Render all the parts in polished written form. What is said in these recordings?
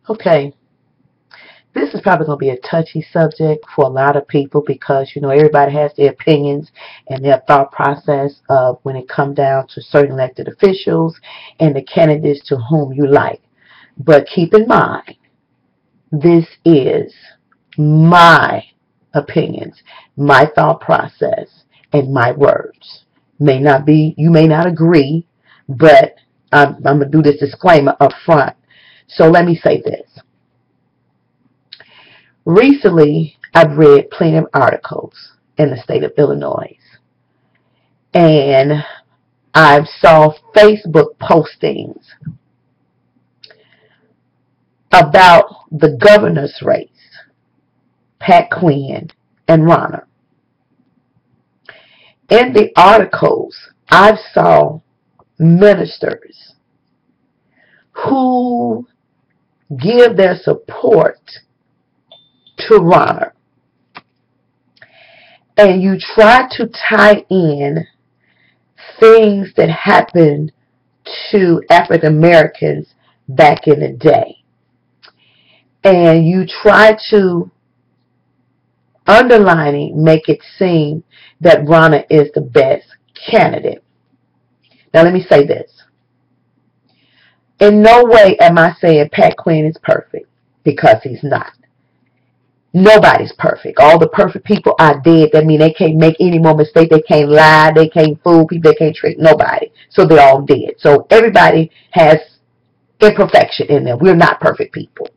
Okay, this is probably going to be a touchy subject for a lot of people because, everybody has their opinions and their thought process of when it comes down to certain elected officials and the candidates to whom you like. But keep in mind, this is my opinions, my thought process, and my words. You may not agree, but I'm going to do this disclaimer up front. So let me say this. Recently, I've read plenty of articles in the state of Illinois, and I saw Facebook postings about the governor's race, Pat Quinn and Rauner. In the articles, I saw ministers who give their support to Rauner. And you try to tie in things that happened to African Americans back in the day. And you try to underlining make it seem that Rauner is the best candidate. Now let me say this. In no way am I saying Pat Quinn is perfect, because he's not. Nobody's perfect. All the perfect people are dead. That means they can't make any more mistakes. They can't lie. They can't fool people. They can't trick nobody. So they're all dead. So everybody has imperfection in them. We're not perfect people.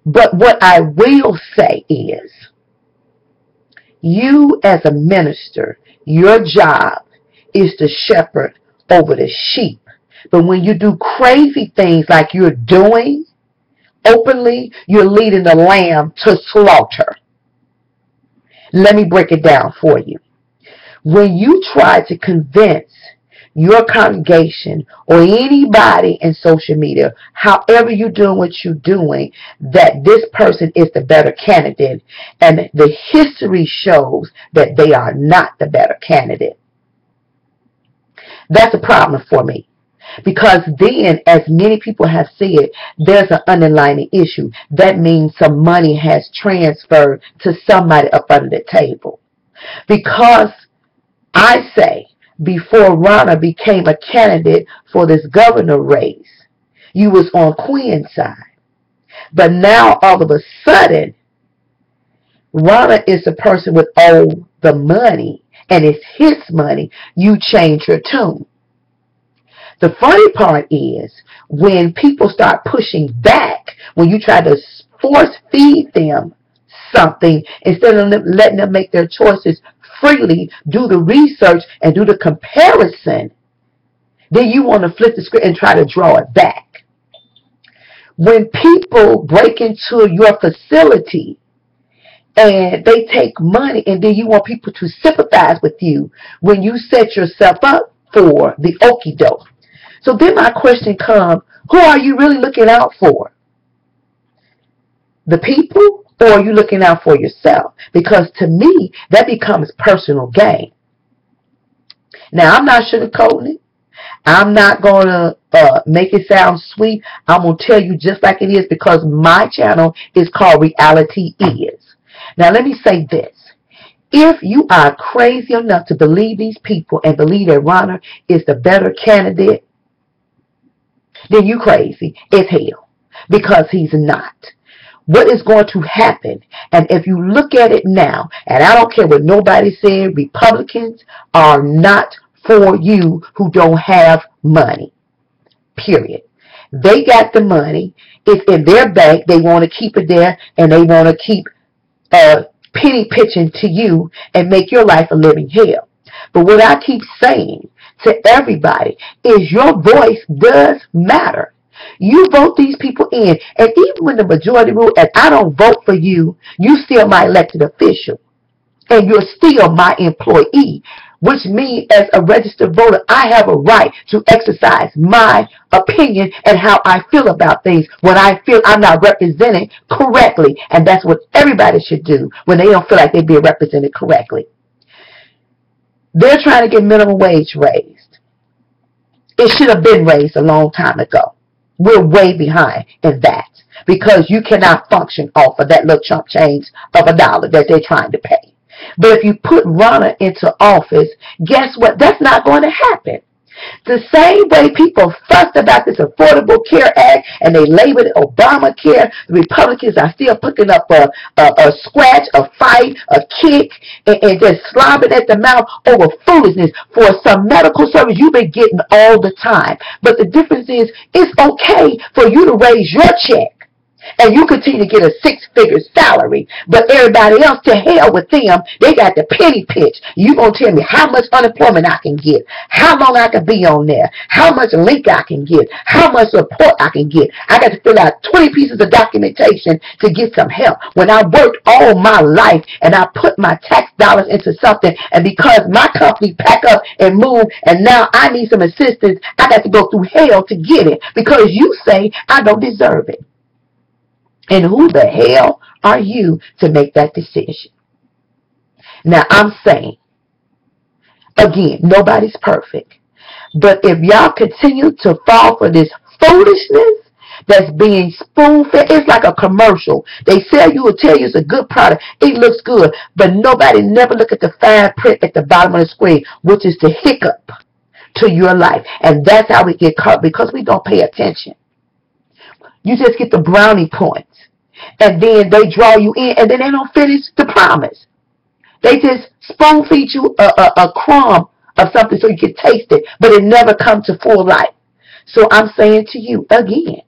But what I will say is, you as a minister, your job is to shepherd over the sheep. But when you do crazy things like you're doing openly, you're leading the lamb to slaughter. Let me break it down for you. When you try to convince your congregation or anybody in social media, however you're doing what you're doing, that this person is the better candidate, and the history shows that they are not the better candidate, that's a problem for me. Because then, as many people have said, there's an underlying issue. That means some money has transferred to somebody up under the table. Because I say, before Rauner became a candidate for this governor race, you was on Quinn's side. But now, all of a sudden, Rauner is the person with all the money, and it's his money. You change your tune. The funny part is when people start pushing back, when you try to force feed them something instead of letting them make their choices freely, do the research and do the comparison, then you want to flip the script and try to draw it back. When people break into your facility and they take money, and then you want people to sympathize with you when you set yourself up for the okie doke. So then my question comes, who are you really looking out for? The people, or are you looking out for yourself? Because to me, that becomes personal gain. Now, I'm not sugarcoating it. I'm not going to make it sound sweet. I'm going to tell you just like it is, because my channel is called Reality Is. Now, let me say this. If you are crazy enough to believe these people and believe that Rauner is the better candidate, then you crazy as hell, because he's not. What is going to happen, and if you look at it now, and I don't care what nobody said, Republicans are not for you who don't have money, period. They got the money. It's in their bank. They want to keep it there, and they want to keep penny pitching to you and make your life a living hell. But what I keep saying to everybody is your voice does matter. You vote these people in, and even when the majority rule, and I don't vote for you, you still my elected official, and you're still my employee, which means as a registered voter, I have a right to exercise my opinion and how I feel about things when I feel I'm not represented correctly, and that's what everybody should do when they don't feel like they're being represented correctly. They're trying to get minimum wage raised. It should have been raised a long time ago. We're way behind in that because you cannot function off of that little chump change of $1 that they're trying to pay. But if you put Rauner into office, guess what? That's not going to happen. The same way people fussed about this Affordable Care Act and they labeled it Obamacare, the Republicans are still picking up a scratch, a fight, a kick, and just slobbing at the mouth over foolishness for some medical service you've been getting all the time. But the difference is it's okay for you to raise your check and you continue to get a 6-figure salary, but everybody else, to hell with them, they got the penny pitch. You gonna tell me how much unemployment I can get, how long I can be on there, how much link I can get, how much support I can get. I got to fill out 20 pieces of documentation to get some help when I worked all my life and I put my tax dollars into something, and because my company pack up and move and now I need some assistance, I got to go through hell to get it because you say I don't deserve it. And who the hell are you to make that decision? Now, I'm saying, again, nobody's perfect. But if y'all continue to fall for this foolishness that's being spoon-fed, it's like a commercial. They sell you or tell you it's a good product. It looks good. But nobody never look at the fine print at the bottom of the screen, which is the hiccup to your life. And that's how we get caught because we don't pay attention. You just get the brownie points. And then they draw you in, and then they don't finish the promise. They just spoon feed you a crumb of something so you can taste it, but it never comes to full life. So I'm saying to you again,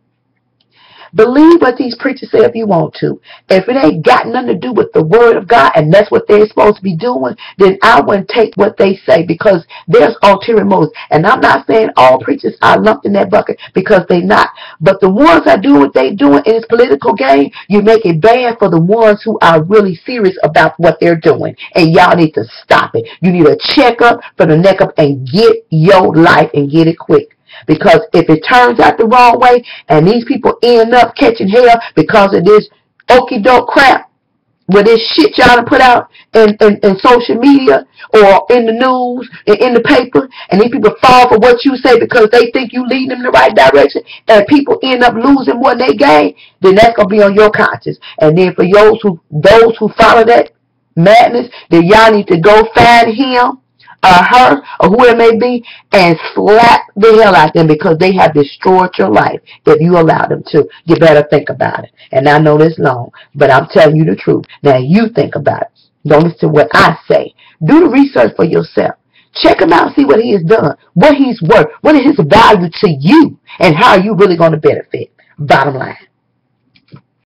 believe what these preachers say if you want to. If it ain't got nothing to do with the word of God and that's what they're supposed to be doing, then I wouldn't take what they say because there's ulterior motives. And I'm not saying all preachers are lumped in that bucket because they're not. But the ones that do what they're doing in this political game, you make it bad for the ones who are really serious about what they're doing. And y'all need to stop it. You need a checkup from the neck up and get your life and get it quick. Because if it turns out the wrong way and these people end up catching hell because of this okie doke crap, with this shit y'all put out in social media or in the news, in the paper, and these people fall for what you say because they think you lead them in the right direction, and people end up losing more than they gain, then that's going to be on your conscience. And then for those who follow that madness, then y'all need to go find him or her or who it may be and slap the hell out of them because they have destroyed your life if you allow them to. You better think about it. And I know this long, but I'm telling you the truth. Now you think about it. Don't listen to what I say. Do the research for yourself. Check him out, see what he has done, what he's worth, what is his value to you, and how are you really going to benefit. Bottom line.